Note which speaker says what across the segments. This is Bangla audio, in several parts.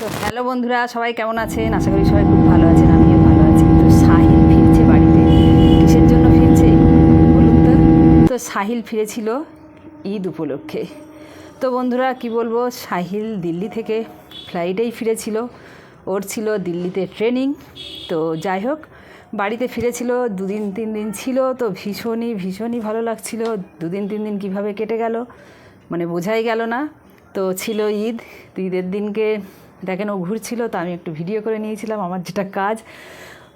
Speaker 1: তো হ্যালো বন্ধুরা, সবাই কেমন আছেন? আশা করি সবাই খুব ভালো আছেন, আমিও ভালো আছি। তো সাহিল ফিরছে বাড়িতে। কিসের জন্য ফিরছে বলুন তো? তো সাহিল ফিরেছিল ঈদ উপলক্ষে। তো বন্ধুরা কি বলবো, সাহিল দিল্লি থেকে ফ্লাইটেই ফিরেছিল। ওর ছিল দিল্লিতে ট্রেনিং। তো যাই হোক, বাড়িতে ফিরেছিল, 2-3 দিন ছিল। তো ভীষণই ভালো লাগছিল। 2-3 দিন কীভাবে কেটে গেল মানে বোঝাই গেল না। তো ছিল ঈদ। ঈদের দিনকে দেখেন ও ঘুরছিল, তো আমি একটু ভিডিও করে নিয়েছিলাম, আমার যেটা কাজ।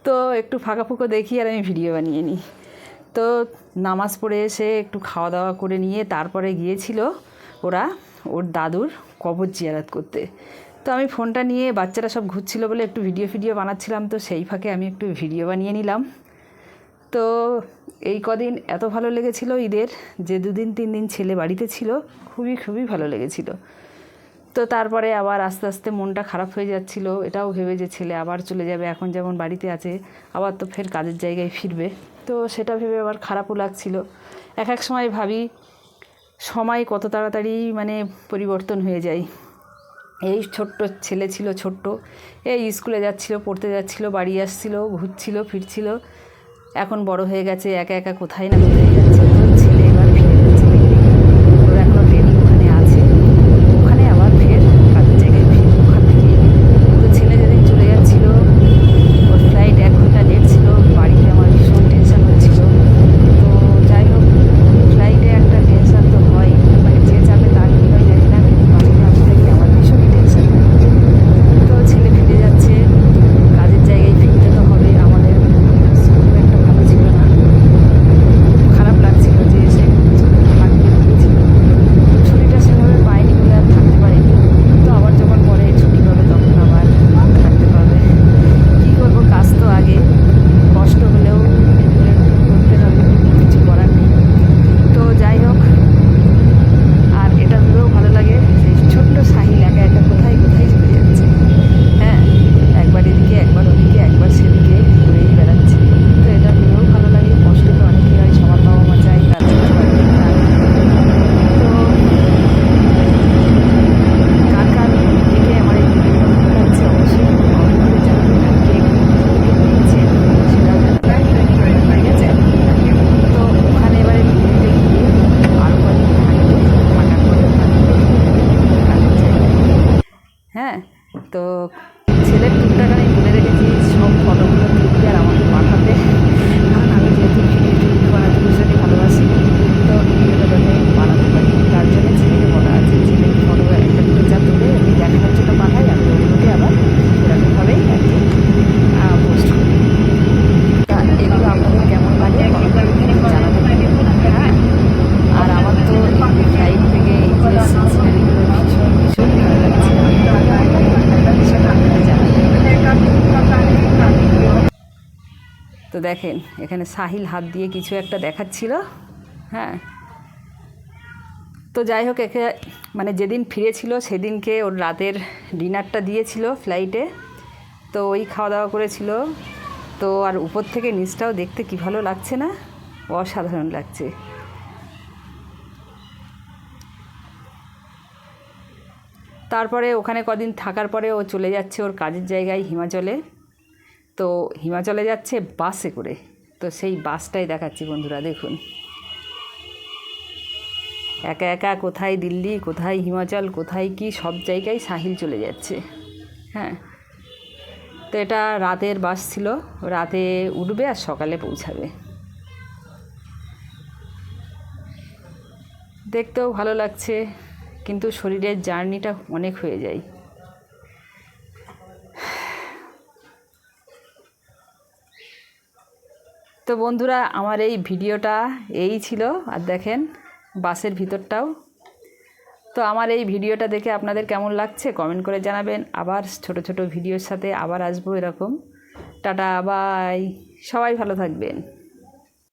Speaker 1: তো একটু ফাঁকাফুঁকো দেখি আর আমি ভিডিও বানিয়ে নিই। তো নামাজ পড়ে এসে একটু খাওয়া দাওয়া করে নিয়ে তারপরে গিয়েছিল ওরা ওর দাদুর কবর জিয়ারত করতে। তো আমি ফোনটা নিয়ে, বাচ্চারা সব ঘুরছিল বলে একটু ভিডিও বানাচ্ছিলাম। তো সেই ফাঁকে আমি একটু ভিডিও বানিয়ে নিলাম। তো এই কদিন এত ভালো লেগেছিল ঈদের, যে 2-3 দিন ছেলে বাড়িতে ছিল, খুবই ভালো লেগেছিল। তো তারপরে আবার আস্তে আস্তে মনটা খারাপ হয়ে যাচ্ছিল, এটাও ভেবে যে ছেলে আবার চলে যাবে, এখন যেমন বাড়িতে আছে আবার তো ফের কাজের জায়গায় ফিরবে। তো সেটা ভেবে আবার খারাপও লাগছিল। এক সময় ভাবি সময় কত তাড়াতাড়ি মানে পরিবর্তন হয়ে যায়। এই ছোট্ট ছেলে ছিল, ছোট্ট, এই স্কুলে যাচ্ছিল, পড়তে যাচ্ছিল, বাড়ি আসছিল, ঘুরছিল ফিরছিল। এখন বড় হয়ে গেছে, একা কোথায় না কোথায় যাচ্ছে। তো ছেলে এবার ফিরে যাচ্ছে, ওর এখনও ট্রেনিং ওখানে আছে, ওখানে আবার ফের কাজের জায়গায় ফিরে ওখান থেকে। তো ছেলে যেদিন চলে যাচ্ছিলো, ওর ফ্লাইট 1 ঘন্টা লেট ছিল। বাড়িতে আমার ভীষণ টেনশান হচ্ছিল। তো যাই হোক, ফ্লাইটে একটা টেনশান তো হয়, মানে যে চাপে তার কী হয় জানি না, কিন্তু বাড়িতে আমি থাকি আমার ভীষণই টেনশান হয়। তো ছেলে ফিরে যাচ্ছে, কাজের জায়গায় ফিরতে তো হবে। আমাদের খুব একটা ভালো ছিল না, খারাপ লাগছিল যে এসে থাকতে গিয়েছিল। তো ছুটিটা সেভাবে পাইনি বলে আর থাকতে পারিনি। তো আবার যখন পরে ছুটি পাবে তখন আবার থাকতে পারবে। কী করবো, কাজ তো আগে, কষ্ট হলেও করতে হবে, কিছু করার নেই। তো যাই হোক, আর এটা ভেবেও ভালো লাগে, সেই ছোট্ট সাহিল একা কোথায় চলে যাচ্ছে। হ্যাঁ, একবার এদিকে একবার ওদিকে একবার সেদিকে ঘুরেই বেড়াচ্ছে। তো এটা ভেবেও ভালো লাগে। কষ্ট তো অনেকই হয়, সবার বাবা মা চাই তার ছোটো বাড়িতে থাক। তো কার দিকে আমার এই ভিডিওটা ভালো লাগছে অবশ্যই কমেন্ট করে জানাবেন, আর কে নিয়েছেন সেটাও জানাবেন, ঠিক আছে? তো ওখানে এবারে দিল্লিতে গিয়ে আরও কদিন থাকবে, থাকার পরে ওখান থেকে কাজের জায়গায়। হ্যাঁ, তো ছেলের টুকটাক আমি বলে রেখেছি সব ফটোগুলো তুলতে আর আমাকে পাঠাতে, কারণ আমি যেহেতু ভিডিও বানাতে ভীষণই ভালোবাসি। তো ভিডিওটা যাতে বানাতে পারি তার জন্য ছেলেকে বলা আছে, ছেলের ফটো একটা দুটো যা তুলে আমি দেখানোর জন্য পাঠাই, আমি ওগুলোকে আবার এরকমভাবেই আর কি পোস্ট করি। তা এগুলো আপনাদের কেমন লাগে জানাবেন। হ্যাঁ, আর আমার তো ফ্লাইট থেকে এই যে সিনারিগুলো ভীষণ ভালো লাগছে, সেটা আপনারা জানাবেন। তো দেখেন এখানে সাহিল হাত দিয়ে কিছু একটা দেখাচ্ছিল। হ্যাঁ, তো যাই হোক, একে মানে যেদিন ফিরেছিল সেদিনকে ওর রাতের ডিনারটা দিয়েছিল ফ্লাইটে। তো ওই খাওয়া দাওয়া করেছিল। তো আর উপর থেকে নিচটাও দেখতে কী ভালো লাগছে না, অসাধারণ লাগছে। তারপরে ওখানে কদিন থাকার পরে ও চলে যাচ্ছে ওর কাজের জায়গায় হিমাচলে। তো হিমাচলে যাচ্ছে বাসে করে। তো সেই বাসটাই দেখাচ্ছি বন্ধুরা, দেখুন একা কোথায় দিল্লি, কোথায় হিমাচল, কোথায় কি সব জায়গায় সাহিল চলে যাচ্ছে। হ্যাঁ, তো এটা রাতের বাস ছিল, রাতে উঠবে আর সকালে পৌঁছাবে। দেখতেও ভালো লাগছে, কিন্তু শরীরের জার্নিটা অনেক হয়ে যায়। তো বন্ধুরা, আমার এই ভিডিওটা এই ছিল। আর দেখেন বাসের ভিতরটাও। তো আমার এই ভিডিওটা দেখে আপনাদের কেমন লাগছে কমেন্ট করে জানাবেন। আবার ছোট ভিডিওর সাথে আবার আসবো এরকম। টাটা, বাই, সবাই ভালো থাকবেন।